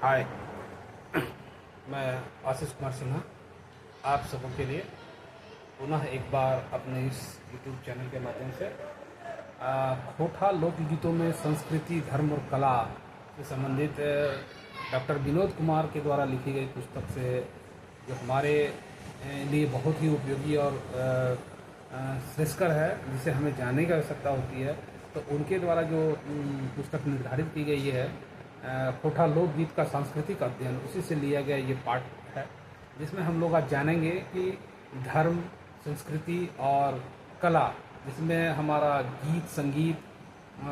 हाय, मैं आशीष कुमार सिन्हा आप सबों के लिए पुनः एक बार अपने इस यूट्यूब चैनल के माध्यम से खोटा लोकगीतों में संस्कृति, धर्म और कला से संबंधित डॉक्टर विनोद कुमार के द्वारा लिखी गई पुस्तक से जो हमारे लिए बहुत ही उपयोगी और श्रेष्ठकर है, जिसे हमें जानने की आवश्यकता होती है। तो उनके द्वारा जो पुस्तक निर्धारित की गई है खोटा लोकगीत का सांस्कृतिक अध्ययन, उसी से लिया गया ये पाठ है, जिसमें हम लोग आज जानेंगे कि धर्म, संस्कृति और कला, जिसमें हमारा गीत, संगीत,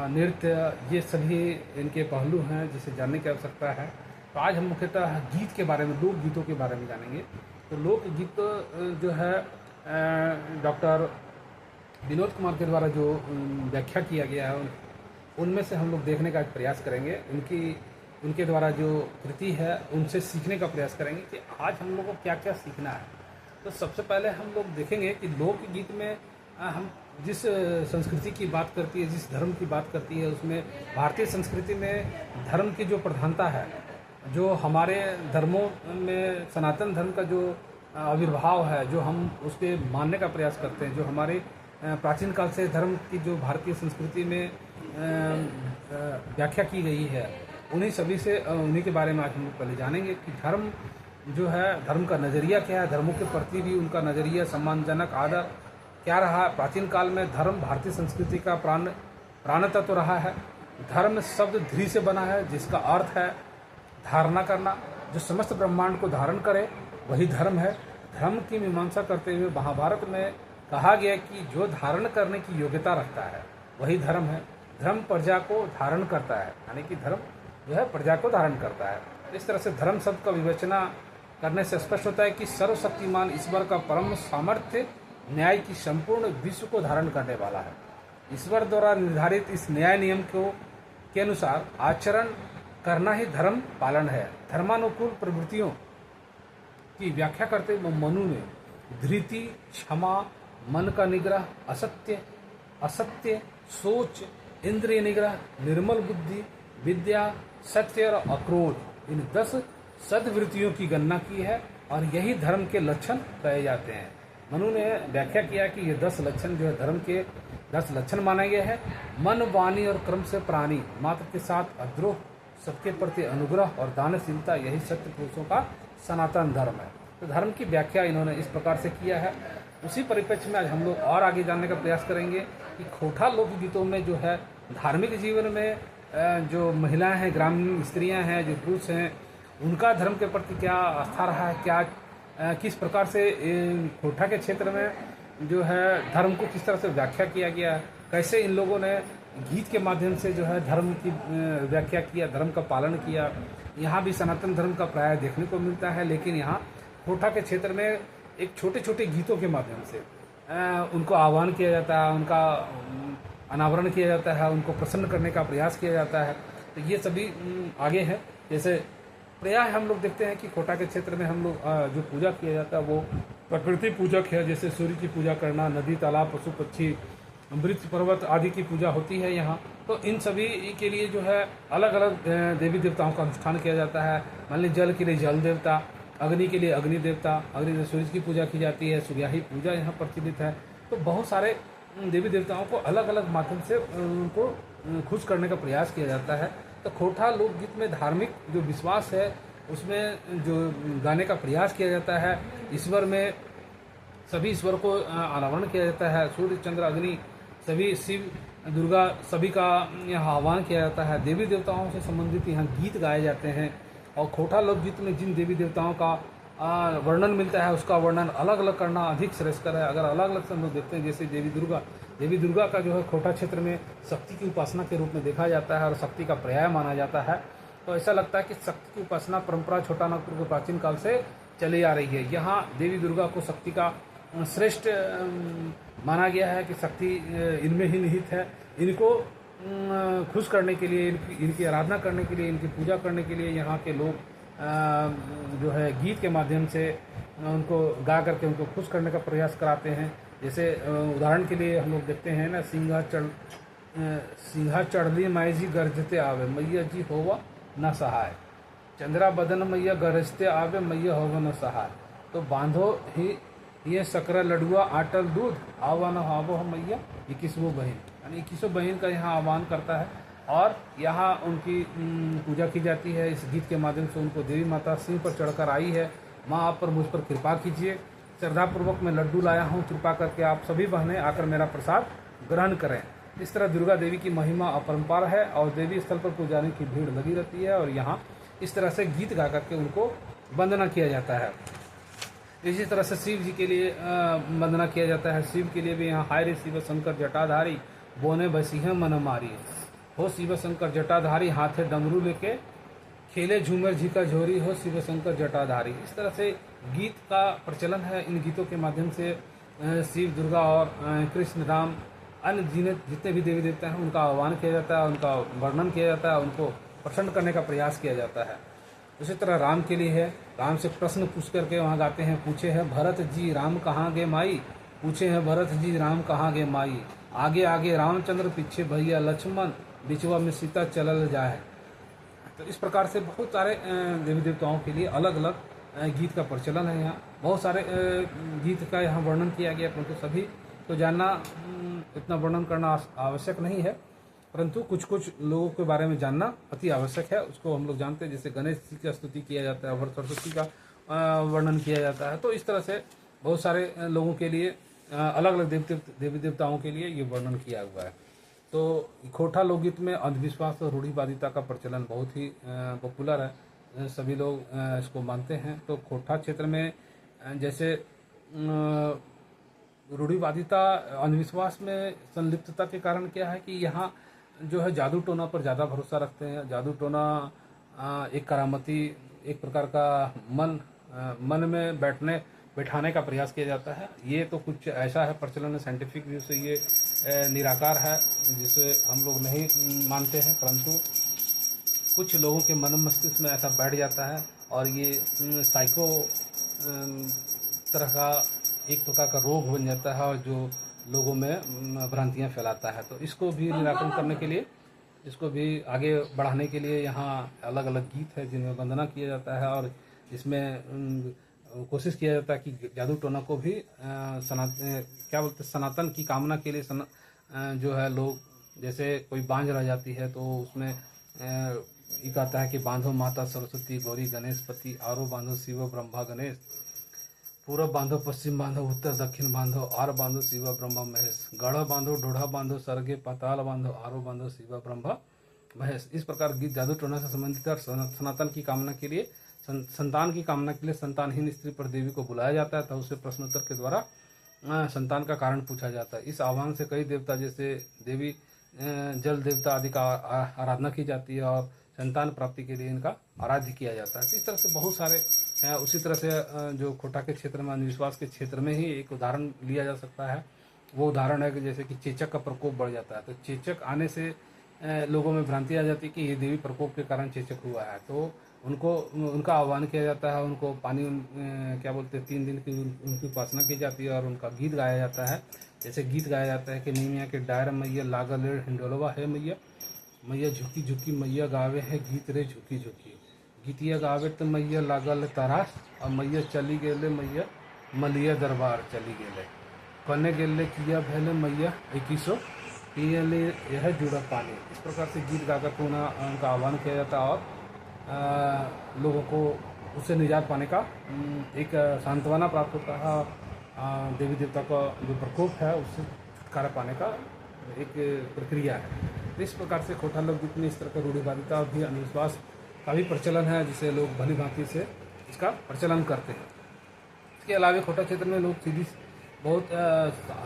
नृत्य, ये सभी इनके पहलू हैं जिसे जानने की आवश्यकता है। तो आज हम मुख्यतः गीत के बारे में, लोकगीतों के बारे में जानेंगे। तो लोकगीत जो है डॉक्टर विनोद कुमार के द्वारा जो व्याख्या किया गया है, उनमें से हम लोग देखने का प्रयास करेंगे। उनके द्वारा जो कृति है उनसे सीखने का प्रयास करेंगे कि आज हम लोगों को क्या क्या सीखना है। तो सबसे पहले हम लोग देखेंगे कि लोकगीत में हम जिस संस्कृति की बात करती है, जिस धर्म की बात करती है, उसमें भारतीय संस्कृति में धर्म की जो प्रधानता है, जो हमारे धर्मों में सनातन धर्म का जो आविर्भाव है, जो हम उसके मानने का प्रयास करते हैं, जो हमारे प्राचीन काल से धर्म की जो भारतीय संस्कृति में व्याख्या की गई है, उन्हीं के बारे में आज हम लोग पहले जानेंगे कि धर्म जो है, धर्म का नज़रिया क्या है, धर्मों के प्रति भी उनका नज़रिया, सम्मानजनक आदर क्या रहा। प्राचीन काल में धर्म भारतीय संस्कृति का प्राण तत्व रहा है। धर्म शब्द ध्री से बना है, जिसका अर्थ है धारणा करना। जो समस्त ब्रह्मांड को धारण करे वही धर्म है। धर्म की मीमांसा करते हुए महाभारत में कहा गया कि जो धारण करने की योग्यता रखता है वही धर्म है। धर्म प्रजा को धारण करता है, यानी कि धर्म जो है प्रजा को धारण करता है। इस तरह से धर्म शब्द का विवेचना करने से स्पष्ट होता है कि सर्वशक्तिमान ईश्वर का परम सामर्थ्य न्याय की संपूर्ण विश्व को धारण करने वाला है। ईश्वर द्वारा निर्धारित इस न्याय नियम के अनुसार आचरण करना ही धर्म पालन है। धर्मानुकूल प्रवृत्तियों की व्याख्या करते हुए मनु ने धृति, क्षमा, मन का निग्रह, असत्य सोच, इंद्रिय निग्रह, निर्मल बुद्धि, विद्या, सत्य और अक्रोध, इन 10 सद्वृत्तियों की गणना की है और यही धर्म के लक्षण कहे जाते हैं। मनु ने व्याख्या किया कि ये 10 लक्षण जो है धर्म के 10 लक्षण माने गए हैं। मन, वाणी और कर्म से प्राणी, मात्र के साथ अद्रोह, सबके प्रति अनुग्रह और दानशीलता, यही सत्य पुरुषों का सनातन धर्म है। तो धर्म की व्याख्या इन्होंने इस प्रकार से किया है। उसी परिप्रेक्ष्य में आज हम लोग और आगे जानने का प्रयास करेंगे कि खोटा लोकगीतों में जो है धार्मिक जीवन में जो महिलाएं हैं, ग्रामीण स्त्रियां हैं, जो पुरुष हैं, उनका धर्म के प्रति क्या आस्था रहा है, क्या किस प्रकार से खोटा के क्षेत्र में जो है धर्म को किस तरह से व्याख्या किया गया, कैसे इन लोगों ने गीत के माध्यम से जो है धर्म की व्याख्या किया, धर्म का पालन किया। यहाँ भी सनातन धर्म का प्राय देखने को मिलता है, लेकिन यहाँ खोटा के क्षेत्र में एक छोटे छोटे गीतों के माध्यम से उनको आह्वान किया जाता है, उनका अनावरण किया जाता है, उनको प्रसन्न करने का प्रयास किया जाता है। तो ये सभी आगे है। जैसे प्रायः हम लोग देखते हैं कि खोटा के क्षेत्र में हम लोग जो पूजा किया जाता है वो प्रकृति पूजक है। जैसे सूर्य की पूजा करना, नदी, तालाब, पशु पक्षी, वृक्ष, पर्वत आदि की पूजा होती है यहाँ। तो इन सभी के लिए जो है अलग अलग देवी देवताओं का अनुष्ठान किया जाता है। मान लीजिए जल के लिए जल देवता, अग्नि के लिए अग्नि देवता, अग्नि सूर्य की पूजा की जाती है, सूर्याही पूजा यहाँ प्रचलित है। तो बहुत सारे देवी देवताओं को अलग अलग माध्यम से उनको खुश करने का प्रयास किया जाता है। तो खोटा लोकगीत में धार्मिक जो विश्वास है उसमें जो गाने का प्रयास किया जाता है। ईश्वर में सभी ईश्वर को अनावरण किया जाता है। सूर्य, चंद्र, अग्नि, सभी शिव, दुर्गा, सभी का यहाँ आह्वान किया जाता है। देवी देवताओं से संबंधित यहाँ गीत गाए जाते हैं। और खोटा लोकगीत में जिन देवी देवताओं का वर्णन मिलता है, उसका वर्णन अलग अलग करना अधिक श्रेष्ठकर है। अगर अलग अलग से हम लोग देखते हैं, जैसे देवी दुर्गा का जो है खोटा क्षेत्र में शक्ति की उपासना के रूप में देखा जाता है और शक्ति का पर्याय माना जाता है। तो ऐसा लगता है कि शक्ति की उपासना परंपरा छोटा नागपुर के प्राचीन काल से चली आ रही है। यहाँ देवी दुर्गा को शक्ति का श्रेष्ठ माना गया है कि शक्ति इनमें ही निहित है। इनको खुश करने के लिए, इनकी आराधना करने के लिए, इनकी पूजा करने के लिए यहाँ के लोग जो है गीत के माध्यम से उनको गा करके उनको खुश करने का प्रयास कराते हैं। जैसे उदाहरण के लिए हम लोग देखते हैं ना, सिंहा चढ़ली माई जी गरजते आवे, मैया जी होवा न सहाय। चंद्रा बदन मैया गरजते आवे मैया होव न सहाय। तो बांधो ही ये सकरा लडुआ आटल दूध आवा न हावो हम मैया 21 बहन, यानी 21 बहन का यहाँ आह्वान करता है और यहाँ उनकी पूजा की जाती है। इस गीत के माध्यम से उनको देवी माता सिंह पर चढ़कर आई है, माँ आप पर मुझ पर कृपा कीजिए, श्रद्धापूर्वक मैं लड्डू लाया हूँ, कृपा करके आप सभी बहनें आकर मेरा प्रसाद ग्रहण करें। इस तरह दुर्गा देवी की महिमा अपरंपार है और देवी स्थल पर पुजाने की भीड़ लगी रहती है और यहाँ इस तरह से गीत गा करके उनको वंदना किया जाता है। इसी तरह से शिव जी के लिए वंदना किया जाता है। शिव के लिए भी यहाँ हाय रे शिव शंकर जटाधारी बोने बसिह मन मारी, हो शिव शंकर जटाधारी हाथे डमरू लेके खेले झूमर जी का झोरी, हो शिव शंकर जटाधारी। इस तरह से गीत का प्रचलन है। इन गीतों के माध्यम से शिव, दुर्गा और कृष्ण, राम, अन्य जितने भी देवी देवता हैं उनका आह्वान किया जाता है, उनका वर्णन किया जाता है, उनको प्रसन्न करने का प्रयास किया जाता है। उसी तरह राम के लिए है, राम से प्रश्न पूछ करके वहाँ गाते हैं, पूछे हैं भरत जी राम कहाँ गे माई, पूछे हैं भरत जी राम कहाँ गे माई, आगे आगे रामचंद्र पीछे भैया लक्ष्मण, बिचवा में सीता चलल जाए। तो इस प्रकार से बहुत सारे देवी देवताओं के लिए अलग अलग गीत का प्रचलन है। यहाँ बहुत सारे गीत का यहाँ वर्णन किया गया, परंतु सभी तो जानना इतना वर्णन करना आवश्यक नहीं है, परंतु कुछ कुछ लोगों के बारे में जानना अति आवश्यक है। उसको हम लोग जानते हैं, जैसे गणेश जी का स्तुति किया जाता है, वट सरस्वती का वर्णन किया जाता है। तो इस तरह से बहुत सारे लोगों के लिए अलग अलग देवी देवताओं के लिए ये वर्णन किया हुआ है। तो खोटा लोकगीत में अंधविश्वास और रूढ़िवादिता का प्रचलन बहुत ही पॉपुलर है, सभी लोग इसको मानते हैं। तो खोटा क्षेत्र में जैसे रूढ़िवादिता, अंधविश्वास में संलिप्तता के कारण क्या है कि यहाँ जो है जादू टोना पर ज़्यादा भरोसा रखते हैं। जादू टोना एक करामती, एक प्रकार का मन में बैठाने का प्रयास किया जाता है। ये तो कुछ ऐसा है प्रचलन, साइंटिफिक व्यू से ये निराकार है, जिसे हम लोग नहीं मानते हैं, परंतु कुछ लोगों के मन मस्तिष्क में ऐसा बैठ जाता है और ये साइको तरह का एक प्रकार का रोग बन जाता है और जो लोगों में भ्रांतियाँ फैलाता है। तो इसको भी निराकरण करने के लिए, इसको भी आगे बढ़ाने के लिए यहाँ अलग अलग गीत है जिनमें वंदना किया जाता है और इसमें कोशिश किया जाता है कि जादू टोना को भी सनातन की कामना के लिए जो है लोग, जैसे कोई बांझ रह जाती है तो उसमें ये कहता है कि बांधो माता सरस्वती गौरी गणेशपति, आरो बांधो शिव ब्रह्मा गणेश, पूरब बांधो पश्चिम बांधो उत्तर दक्षिण बांधो, आर बांधो शिव ब्रह्मा महेश, गढ़ बांधो डोढ़ा बांधो सर्गे पाताल बांधो, आरो बांधो शिव ब्रह्मा महेश। इस प्रकार गीत जादू टोना से संबंधित और सनातन की कामना के लिए, संतान की कामना के लिए संतानहीन स्त्री पर देवी को बुलाया जाता है, तो उसे प्रश्नोत्तर के द्वारा संतान का कारण पूछा जाता है। इस आह्वान से कई देवता जैसे देवी, जल देवता आदि का आराधना की जाती है और संतान प्राप्ति के लिए इनका आराध्य किया जाता है। तो इस तरह से बहुत सारे उसी तरह से जो खोटा के क्षेत्र में, अंधविश्वास के क्षेत्र में ही एक उदाहरण लिया जा सकता है। वो उदाहरण है कि जैसे कि चेचक का प्रकोप बढ़ जाता है, तो चेचक आने से लोगों में भ्रांति आ जाती है कि ये देवी प्रकोप के कारण चेचक हुआ है, तो उनका आह्वान किया जाता है, उनको पानी क्या बोलते हैं 3 दिन की उनकी उपासना की जाती है और उनका गीत गाया जाता है। जैसे गीत गाया जाता है कि नीमिया के डायर मैया लागल हिंडोलवा है मैया, मैया झुकी झुकी मैया गावे है गीत रे झुकी झुकी, गीतिया गावे तो मैया लागल तरास और मैया चली गेले मैया मलिया दरबार चली गेले, कने गेले किया भैले मैया 21 पियले यह जुड़ा पानी। इस प्रकार से गीत गाकर पुनः उनका आह्वान किया जाता है और लोगों को उससे निजात पाने का एक सांत्वना प्राप्त होता है। देवी देवता का जो प्रकोप है उससे छुटकारा पाने का एक प्रक्रिया है। इस प्रकार से खोटा लोकगीत में इस तरह का रूढ़िवादिता और भी अंधविश्वास का भी प्रचलन है, जिसे लोग भली भांति से इसका प्रचलन करते हैं। इसके अलावा खोटा क्षेत्र में लोग सीधी बहुत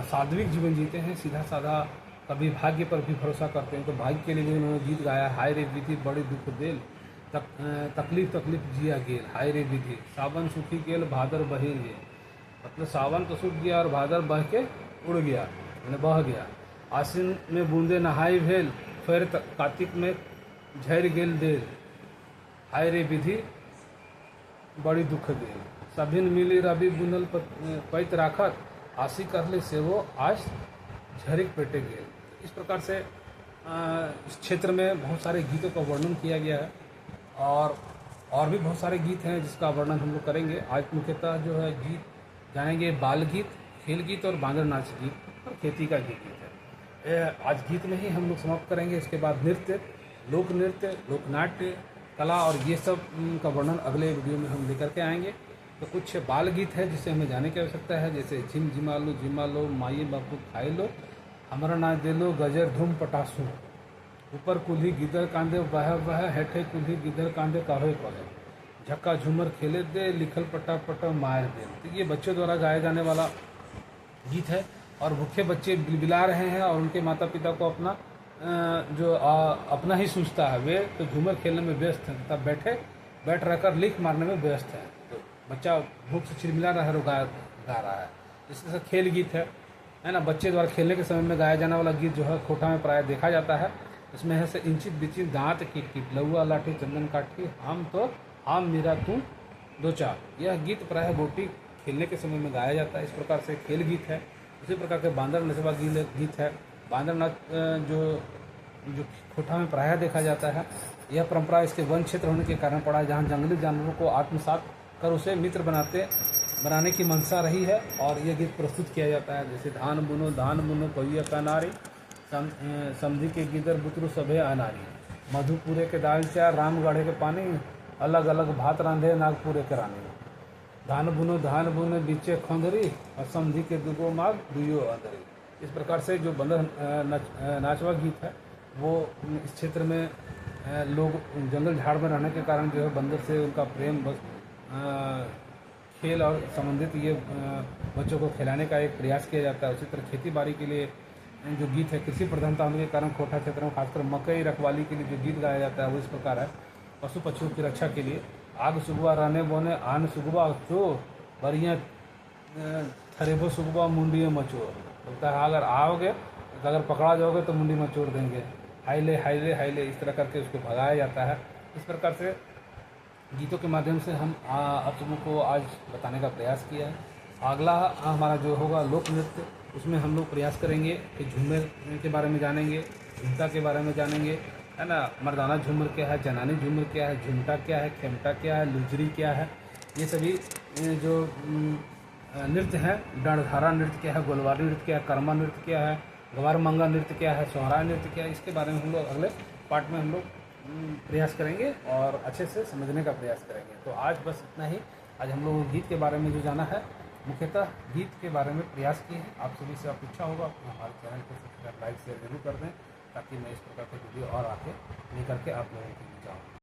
सात्विक जीवन जीते हैं, सीधा साधा, कभी भाग्य पर भी भरोसा करते हैं। तो भाग्य के लिए भी उन्होंने गीत गाया, हाय रे विधि बड़ी दुख देल, तकलीफ जिया गेल, हाय रे विधि सावन सूखी गेल भादर बहे गेल। मतलब सावन तो सूख गया और भादर बह के उड़ गया, मैंने बह गया। आश्विन में बूंदे नहाई भेल, फिर कार्तिक में झैर गेल देल, हाय रे विधि बड़ी दुख गेल। सभिन मिली रवि बुनल पैत राखत, आशी कर ले सेवो आज झरिक पेटे गेल। इस प्रकार से इस क्षेत्र में बहुत सारे गीतों का वर्णन किया गया है और भी बहुत सारे गीत हैं जिसका वर्णन हम लोग करेंगे। आज मुख्यतः जो है गीत जानेंगे बाल गीत, खेल गीत और बांदर नाच गीत और खेती का गीत है। आज गीत में ही हम लोग समाप्त करेंगे। इसके बाद नृत्य, लोक नृत्य, लोकनाट्य कला और ये सब का वर्णन अगले वीडियो में हम लेकर के आएंगे। तो कुछ बाल गीत है जिसे हमें जाने की आवश्यकता है, जैसे झिम झिमा लो माई बापू खाए लो, हमारा नाच दे लो गजर धूम पटासू, ऊपर कुल्ही गिदर कांदे वह हेठे कुल्ही गिदर कांदे काहे कहे, झक्का झूमर खेले दे लिखल पटा पटा मार दे। तो ये बच्चों द्वारा गाया जाने वाला गीत है और भूखे बच्चे बिलबिला रहे हैं और उनके माता पिता को अपना अपना ही सूझता है। वे तो झूमर खेलने में व्यस्त हैं तब बैठ रहकर लिख मारने में व्यस्त है। तो बच्चा भूख से चिलमिला रहा है और गा रहा है। इस तरह से खेल गीत है ना। बच्चे द्वारा खेलने के समय में गाया जाने वाला गीत जो है खोटा में प्राय देखा जाता है। इसमें है से इंचित बिचित दांत किट किट लहुआ लाठी चंदन काठी हम मेरा तू दो चार। यह गीत प्राय गोटी खेलने के समय में गाया जाता है। इस प्रकार से खेल गीत है। उसी प्रकार के बांदर नचवा गीत है। बांदर नाच जो खोटा में प्रायः देखा जाता है। यह परंपरा इसके वन क्षेत्र होने के कारण पड़ा है, जहाँ जंगली जानवरों को आत्मसात कर उसे मित्र बनाने की मंशा रही है और यह गीत प्रस्तुत किया जाता है। जैसे धान बुनो पहिया का नारी, समधी के गिदर बुतरू सभे अनारी, मधुपुरे के दाल चार रामगढ़े के पानी, अलग अलग भात रांधे नागपुरे के रानी, धान बुनो बीचे खोंदरी और समधी के दुगो माग दुयो अंदरी। इस प्रकार से जो बंदर नाचवा गीत है वो इस क्षेत्र में लोग जंगल झाड़ में रहने के कारण जो है बंदर से उनका प्रेम खेल और संबंधित ये बच्चों को खिलाने का एक प्रयास किया जाता है। उसी तरह खेती बाड़ी के लिए जो गीत है, कृषि प्रधानता होने के कारण खोटा क्षेत्र में खासकर मकई रखवाली के लिए जो गीत गाया जाता है वो इस प्रकार है। पशु पक्षियों की रक्षा के लिए आग सुगवा रहने बोने आन सुगवा चो बरिया थरेबो सुगवा मुंडियों मचो। बोलता है अगर आओगे तो अगर पकड़ा जाओगे तो मुंडी मचोड़ देंगे, हाईले इस तरह करके उसको भगाया जाता है। इस प्रकार से गीतों के माध्यम से हम आप सबों को आज बताने का प्रयास किया है। अगला हमारा जो होगा लोक नृत्य, उसमें हम लोग प्रयास करेंगे कि झूमर के बारे में जानेंगे, झुमटा के बारे में जानेंगे, है ना। मर्दाना झूमर क्या है, जनानी झूमर क्या है, झुमटा क्या है, खेमटा क्या है, लुजरी क्या है, ये सभी जो नृत्य है। डांडधारा नृत्य क्या है, गोलवारी नृत्य क्या है, कर्मा नृत्य क्या है, गवार मंगा नृत्य क्या है, सोहरा नृत्य क्या है, इसके बारे में हम लोग अगले पार्ट में हम लोग प्रयास करेंगे और अच्छे से समझने का प्रयास करेंगे। तो आज बस इतना ही। आज हम लोग गीत के बारे में जो जाना है, मुख्यतः गीत के बारे में प्रयास किए हैं। आप सभी से अपेक्षा होगा कि हमारे चैनल को सब्सक्राइब लाइक शेयर जरूर कर दें, ताकि मैं इस प्रकार के वीडियो और आके लेकर के आप लोगों के बीच आऊँ।